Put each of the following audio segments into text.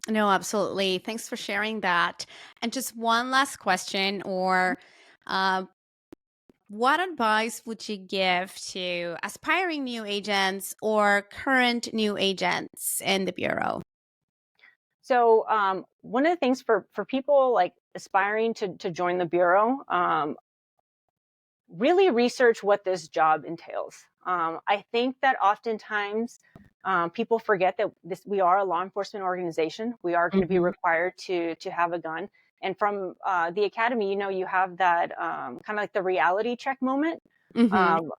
No, absolutely. Thanks for sharing that. And just one last question, or uh, what advice would you give to aspiring new agents or current new agents in the Bureau? So one of the things for people like aspiring to join the bureau, really research what this job entails. I think that oftentimes people forget that we are a law enforcement organization. We are going to be Hmm. required to have a gun. And from the academy, you have that kind of like the reality check moment, Hmm. um,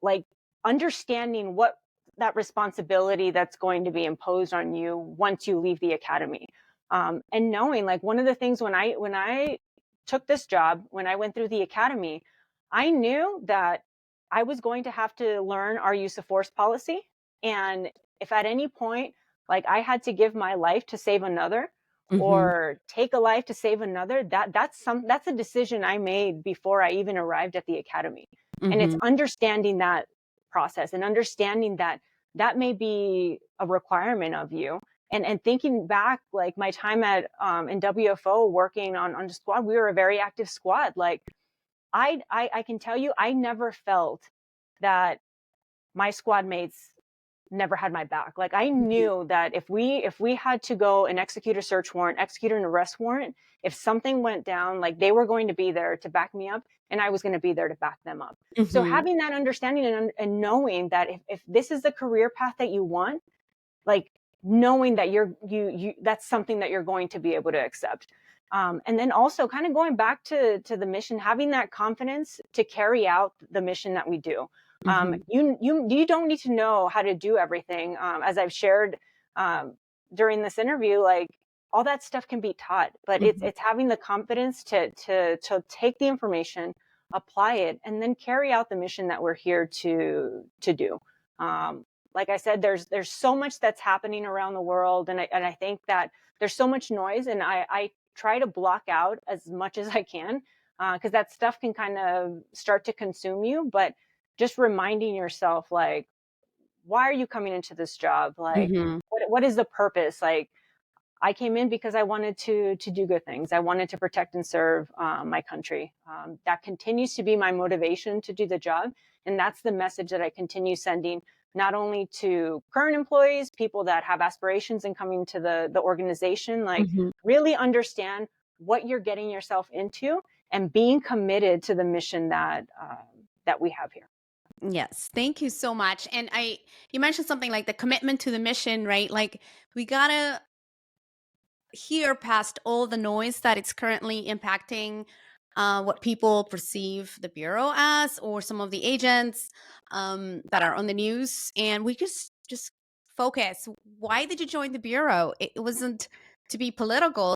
like understanding what that responsibility that's going to be imposed on you once you leave the academy, and knowing like one of the things when I took this job, when I went through the academy, I knew that I was going to have to learn our use of force policy. And if at any point, like I had to give my life to save another Hmm. or take a life to save another, that's a decision I made before I even arrived at the academy. And it's Hmm. understanding that process and understanding that that may be a requirement of you. And thinking back, like my time at in WFO working on the squad, we were a very active squad. Like I can tell you, I never felt that my squad mates never had my back. Like I knew that if we had to go and execute a search warrant, execute an arrest warrant, if something went down, like they were going to be there to back me up, and I was going to be there to back them up. So Hmm. having that understanding and knowing that if this is the career path that you want, like knowing that you that's something that you're going to be able to accept. And then also kind of going back to the mission, having that confidence to carry out the mission that we do. Hmm. You don't need to know how to do everything. As I've shared um, during this interview, like all that stuff can be taught, but it's Hmm. it's having the confidence to take the information, apply it, and then carry out the mission that we're here to do. Um, like I said, there's so much that's happening around the world, and I think that there's so much noise, and I try to block out as much as I can, because that stuff can kind of start to consume you. But just reminding yourself, like, why are you coming into this job? Like, Hmm. what is the purpose? Like, I came in because I wanted to do good things. I wanted to protect and serve my country. That continues to be my motivation to do the job, and that's the message that I continue sending not only to current employees, people that have aspirations in coming to the organization. Like Hmm. really understand what you're getting yourself into and being committed to the mission that we have here. Yes, thank you so much. And you mentioned something like the commitment to the mission, right? Like we gotta hear past all the noise that it's currently impacting what people perceive the bureau as, or some of the agents that are on the news, and we just focus. Why did you join the bureau? It wasn't to be political.